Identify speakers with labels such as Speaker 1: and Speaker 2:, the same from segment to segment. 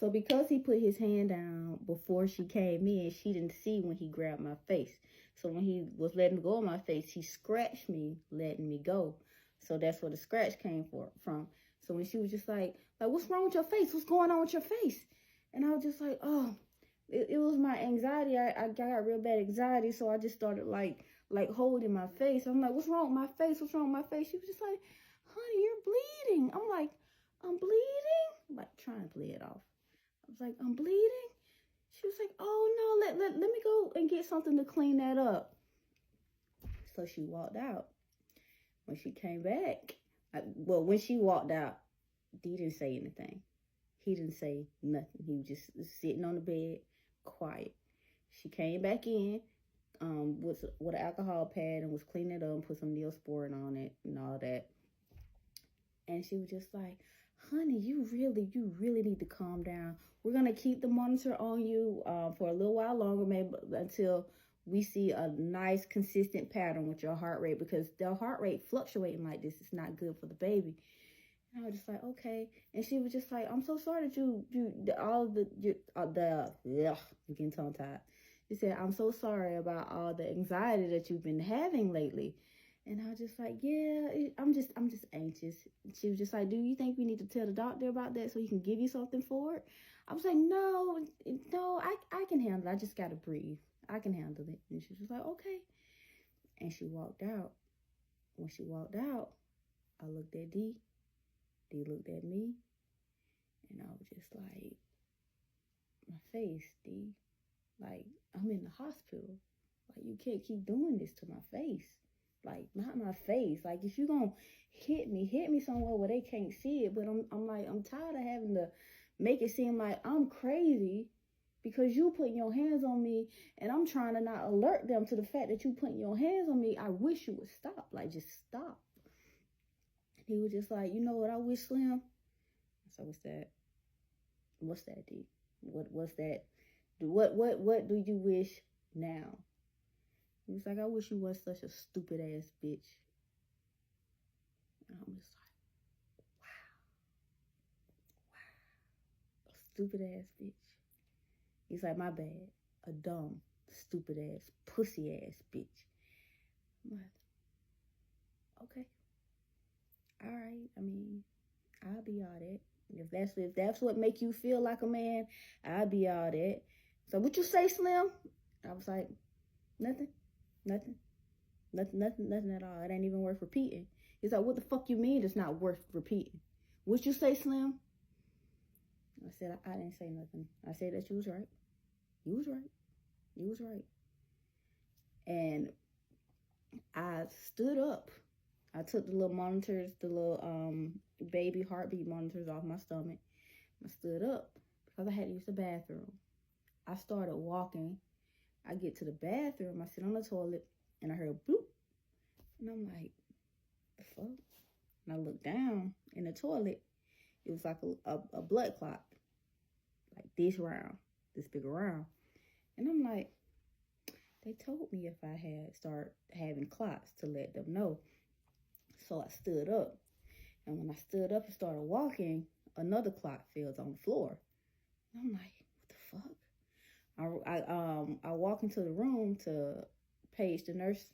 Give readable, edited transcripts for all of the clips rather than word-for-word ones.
Speaker 1: So because he put his hand down before she came in, she didn't see when he grabbed my face. So when he was letting go of my face, he scratched me, letting me go. So that's where the scratch came from. So when she was just like, what's wrong with your face? What's going on with your face? And I was just like, oh, it was my anxiety. I got real bad anxiety. So I just started like holding my face. I'm like, what's wrong with my face? What's wrong with my face? She was just like, honey, you're bleeding. I'm like, I'm bleeding? Like trying to play it off. I was like, I'm bleeding? She was like, oh no, let me go and get something to clean that up. So she walked out. When she came back, when she walked out, D didn't say anything. He didn't say nothing. He was just sitting on the bed, quiet. She came back in with an alcohol pad and was cleaning it up and put some Neosporin on it and all that. And she was just like, honey, you really need to calm down. We're going to keep the monitor on you for a little while longer, maybe until we see a nice consistent pattern with your heart rate, because the heart rate fluctuating like this is not good for the baby. And I was just like, okay. And she was just like, I'm so sorry that I'm getting tongue tied. She said, I'm so sorry about all the anxiety that you've been having lately. And I was just like, yeah, I'm just anxious. She was just like, do you think we need to tell the doctor about that so he can give you something for it? I was like, no, I can handle it. I just got to breathe. I can handle it. And she was like, okay. And she walked out. When she walked out, I looked at D. D looked at me. And I was just like, my face, D. Like, I'm in the hospital. Like, you can't keep doing this to my face. Like, not my face. Like, if you're going to hit me somewhere where they can't see it. But I'm like, I'm tired of having to make it seem like I'm crazy because you putting your hands on me, and I'm trying to not alert them to the fact that you putting your hands on me. I wish you would stop. Like, just stop. He was just like, you know what I wish, Slim? So what's that? What's that, D? What's that? What do you wish now? He was like, I wish you weren't such a stupid ass bitch. And I'm just like, wow. A stupid ass bitch. He's like, my bad. A dumb, stupid ass, pussy ass bitch. I'm like, okay. All right. I mean, I'll be all that. If that's what make you feel like a man, I'll be all that. So what you say, Slim? I was like, nothing at all. It ain't even worth repeating. He's like, what the fuck you mean it's not worth repeating? What you say, Slim? I said, I didn't say nothing. I said that you was right. You was right. You was right. And I stood up. I took the little monitors, the little baby heartbeat monitors off my stomach. I stood up because I had to use the bathroom. I started walking. I get to the bathroom. I sit on the toilet, and I heard a bloop. And I'm like, the fuck? And I look down in the toilet. It was like a blood clot. Like this big around. And I'm like, they told me if I had start having clots to let them know. So I stood up. And when I stood up and started walking, another clot fell on the floor. And I'm like, what the fuck? I walk into the room to page the nurse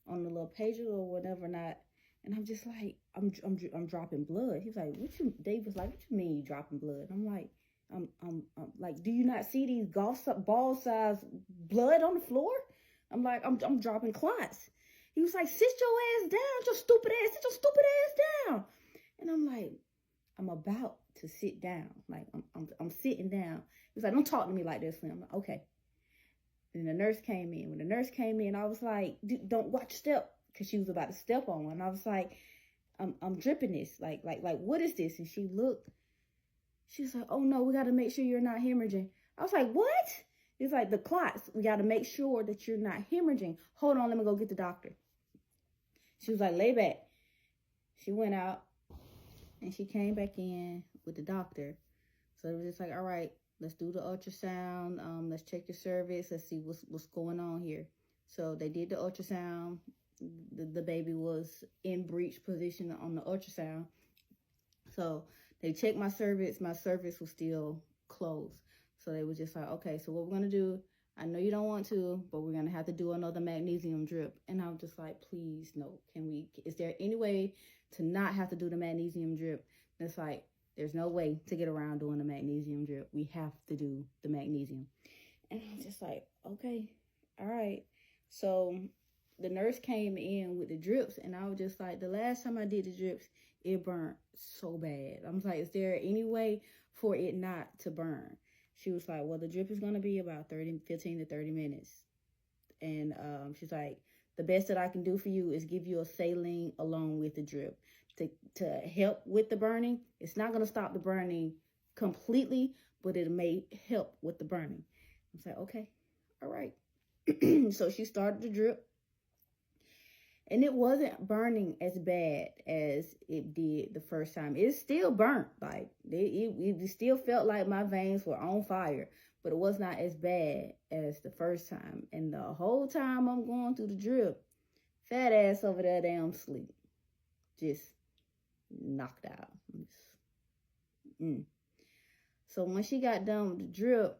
Speaker 1: on the little pager or whatever not, and I'm just like, I'm dropping blood. He was like, Dave was like, what you mean you dropping blood? And I'm like, I'm like, do you not see these ball size blood on the floor? I'm like, I'm dropping clots. He was like, sit your ass down, sit your stupid ass down. And I'm like, I'm about to sit down. Like, I'm sitting down. He was like, don't talk to me like this, Slim. I'm like, okay. And the nurse came in. When the nurse came in, I was like, don't watch your step, because she was about to step on one. And I was like, I'm dripping this. Like, what is this? And she looked. She was like, oh no, we got to make sure you're not hemorrhaging. I was like, what? It's like, the clots. We got to make sure that you're not hemorrhaging. Hold on, let me go get the doctor. She was like, lay back. She went out and she came back in with the doctor. So it was just like, all right, let's do the ultrasound. Let's check your cervix. Let's see what's going on here. So they did the ultrasound. The baby was in breech position on the ultrasound. So they checked my cervix. My cervix was still closed. So they were just like, okay, so what we're going to do, I know you don't want to, but we're going to have to do another magnesium drip. And I'm just like, please, no. Is there any way to not have to do the magnesium drip? And it's like, there's no way to get around doing the magnesium drip. We have to do the magnesium. And I'm just like, okay, all right. So the nurse came in with the drips, and I was just like, the last time I did the drips, it burnt so bad. I was like, is there any way for it not to burn? She was like, well, the drip is going to be about 15 to 30 minutes. And she's like, the best that I can do for you is give you a saline along with the drip to help with the burning. It's not going to stop the burning completely, but it may help with the burning. I was like, okay, all right. So she started the drip. And it wasn't burning as bad as it did the first time. It still burnt. Like, it still felt like my veins were on fire. But it was not as bad as the first time. And the whole time I'm going through the drip, fat ass over there damn sleep. Just knocked out. So when she got done with the drip,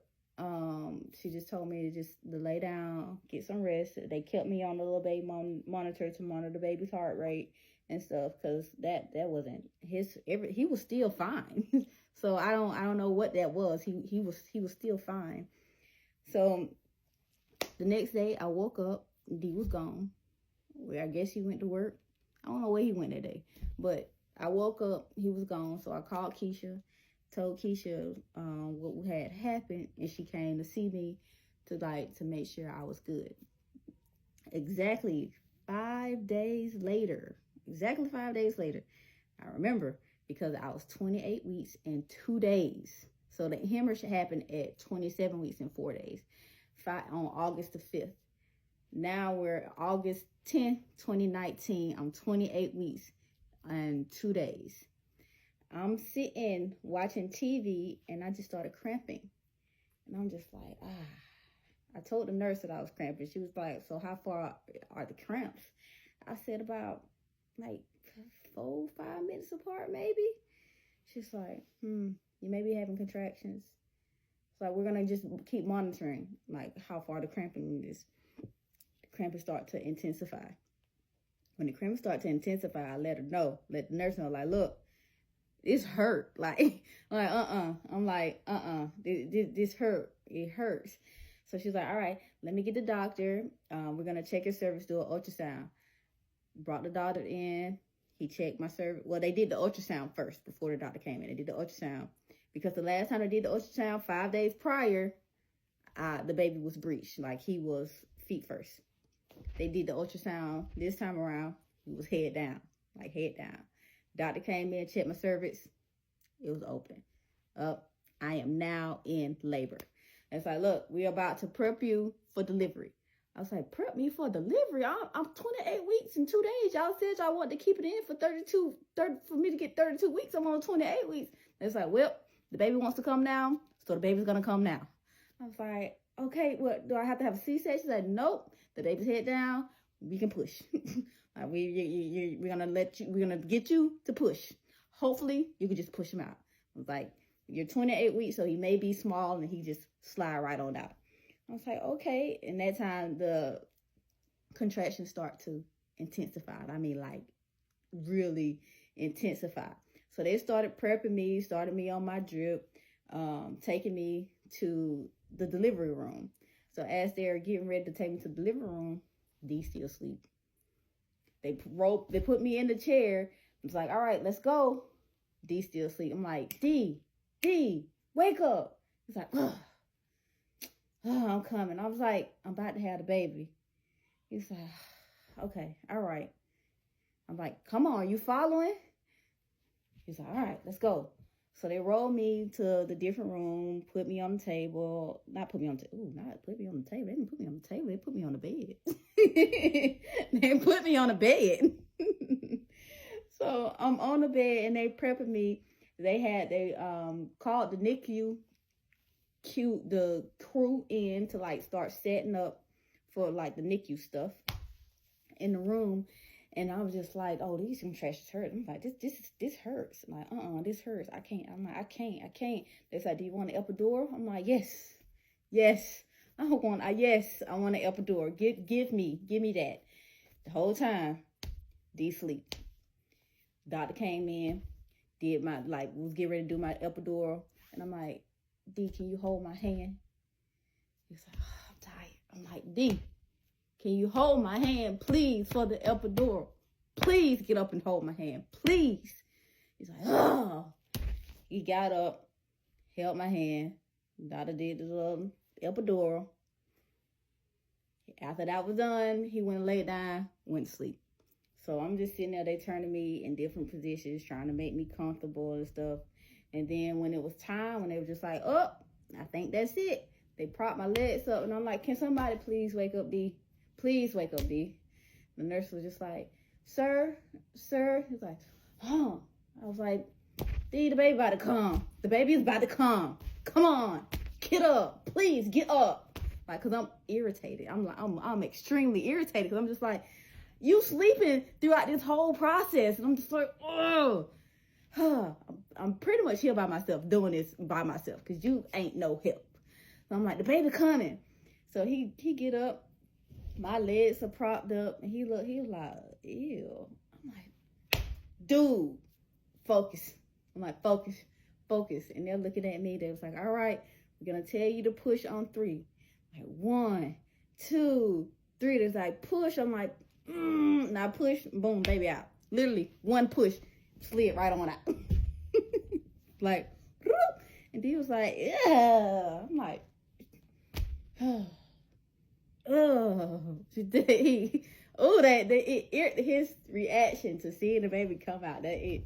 Speaker 1: she just told me to lay down, get some rest. They kept me on the little baby monitor to monitor the baby's heart rate and stuff, because that wasn't he was still fine. So I don't know what that was. He was still fine. So the next day I woke up, D was gone. Well, I guess he went to work. I don't know where he went that day, but I woke up, he was gone. So I called Keisha, told Keisha what had happened, and she came to see me to make sure I was good. Exactly 5 days later, I remember, because I was 28 weeks and 2 days. So the hemorrhage happened at 27 weeks and 4 days, on August the 5th. Now we're August 10th, 2019. I'm 28 weeks and 2 days. I'm sitting watching TV, and I just started cramping. And I'm just like, I told the nurse that I was cramping. She was like, so how far are the cramps? I said about like 4-5 minutes apart, maybe. She's like, you may be having contractions. So we're going to just keep monitoring, like, how far the cramping is. The cramping start to intensify. When the cramping start to intensify, I let the nurse know, like, look, it's hurt. Like, I'm like, this hurt. It hurts. So she's like, all right, let me get the doctor. We're going to check your cervix, do an ultrasound. Brought the doctor in. He checked my cervix. Well, they did the ultrasound first before the doctor came in. They did the ultrasound. Because the last time they did the ultrasound, 5 days prior, the baby was breached. Like, he was feet first. They did the ultrasound this time around. He was head down. Like, head down. Doctor came in, checked my cervix. It was open. I am now in labor. It's like, look, we're about to prep you for delivery. I was like, prep me for delivery? I'm 28 weeks and 2 days. Y'all said y'all wanted to keep it in for 30 for me to get 32 weeks. I'm on 28 weeks. It's like, well, the baby wants to come now, so the baby's going to come now. I was like, okay, what, do I have to have a C-section? She's like, nope, the baby's head down. We can push. Like, we're going to get you to push. Hopefully, you can just push him out. I was like, you're 28 weeks, so he may be small, and he just slide right on out. I was like, okay. And that time, the contractions start to intensify. I mean, like, really intensify. So they started prepping me, started me on my drip, taking me to the delivery room. So as they're getting ready to take me to the delivery room, D still asleep. They put me in the chair. I was like, all right, let's go. D still asleep. I'm like, D, wake up. He's like, oh, I'm coming. I was like, I'm about to have the baby. He's like, okay, all right. I'm like, come on, you following? He's like, all right, let's go. So they rolled me to the different room, put me on the table. Not put me on the table. Not put me on the table. They didn't put me on the table. They put me on the bed. They put me on the bed. So I'm on the bed, and they prepping me. They called the NICU, the crew in to, like, start setting up for, like, the NICU stuff in the room. And I was just like, oh, these contractions hurt. I'm like, this hurts. I'm like, this hurts. I can't. I'm like, I can't. They said, do you want an epidural? I'm like, yes. I want an epidural. Give me that. The whole time, D sleep. Doctor came in, did my, was getting ready to do my epidural. And I'm like, D, can you hold my hand? He's like, oh, I'm tired. I'm like, D, can you hold my hand, please, for the epidural? Please get up and hold my hand, please. He's like, oh. He got up, held my hand. Doctor did the epidural. After that was done, he went and laid down, went to sleep. So I'm just sitting there, they turning me in different positions, trying to make me comfortable and stuff. And then when it was time, when they were just like, oh, I think that's it. They propped my legs up, and I'm like, can somebody please wake up, D? Please wake up, D. The nurse was just like, sir. He's like, huh. I was like, D, the baby about to come. The baby is about to come. Come on, get up. Please get up. Like, cause I'm irritated. I'm extremely irritated, cause I'm just like, you sleeping throughout this whole process, and I'm just like, oh. I'm pretty much here by myself, doing this by myself, cause you ain't no help. So I'm like, the baby coming. So he get up, my legs are propped up, and he was like, ew. I'm like, dude, focus. I'm like, focus. And they're looking at me. They was like, all right, we're gonna tell you to push on 3. Like 1, 2, 3. There's like push. I'm like, now push, boom, baby out. Literally 1 push, slid right on out. Like, and he was like, yeah. I'm like, his reaction to seeing the baby come out, it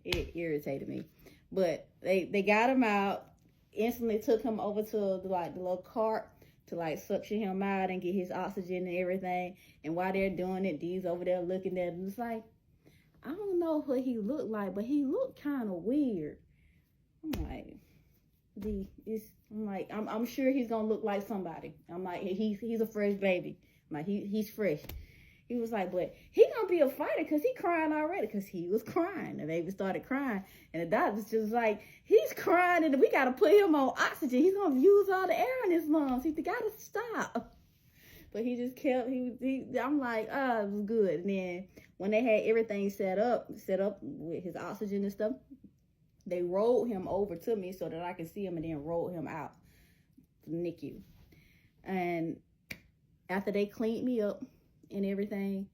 Speaker 1: irritated me. But they got him out, instantly took him over to the little cart to suction him out and get his oxygen and everything. And while they're doing it, D's over there looking at him. It's like, I don't know what he looked like, but he looked kind of weird. I'm like, I'm sure he's gonna look like somebody. I'm like, he's a fresh baby. I'm like, he's fresh. He was like, but he gonna be a fighter because he crying already, because he was crying. The baby started crying, and the doctor's just like, he's crying, and we gotta put him on oxygen. He's gonna use all the air in his lungs. He gotta stop. But he just kept, I'm like, it was good. And then when they had everything set up with his oxygen and stuff, they rolled him over to me so that I could see him, and then rolled him out to the NICU. And after they cleaned me up and everything,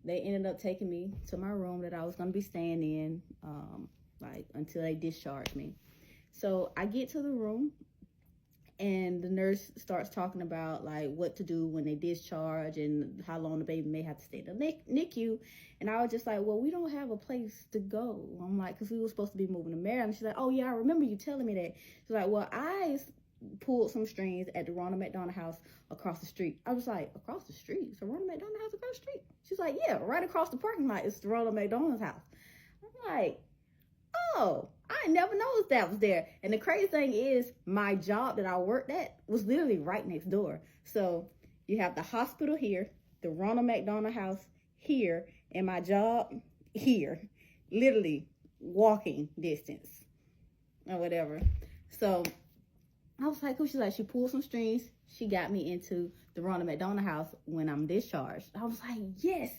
Speaker 1: they ended up taking me to my room that I was going to be staying in, until they discharged me. So I get to the room, and the nurse starts talking about what to do when they discharge and how long the baby may have to stay in the NICU. And I was just like, well, we don't have a place to go. I'm like, because we were supposed to be moving to Maryland. She's like, oh yeah, I remember you telling me that. She's like, well, I pulled some strings at the Ronald McDonald House across the street. I was like, across the street? It's the Ronald McDonald House across the street? She's like, yeah, right across the parking lot. It's the Ronald McDonald's house. I'm like, oh, I never noticed that was there. And the crazy thing is, my job that I worked at was literally right next door. So you have the hospital here, the Ronald McDonald House here, and my job here. Literally walking distance or whatever. So I was like, she's like, she pulled some strings. She got me into the Ronald McDonald House when I'm discharged. I was like, yes.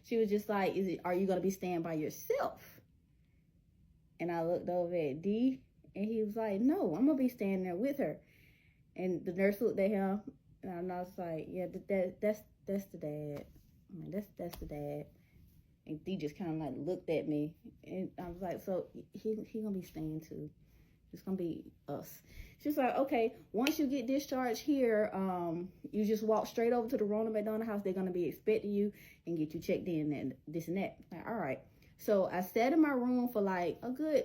Speaker 1: She was just like, are you going to be staying by yourself? And I looked over at D, and he was like, no, I'm going to be staying there with her. And the nurse looked at him, and I was like, yeah, that's the dad. I mean, that's the dad. And D just kind of looked at me, and I was like, so he going to be staying too. It's going to be us. She's like, okay, once you get discharged here, you just walk straight over to the Ronald McDonald House. They're going to be expecting you and get you checked in and this and that. Like, all right. So I sat in my room for a good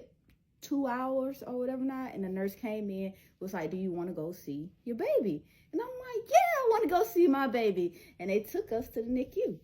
Speaker 1: 2 hours or whatever not. And the nurse came in, was like, do you want to go see your baby? And I'm like, yeah, I want to go see my baby. And they took us to the NICU.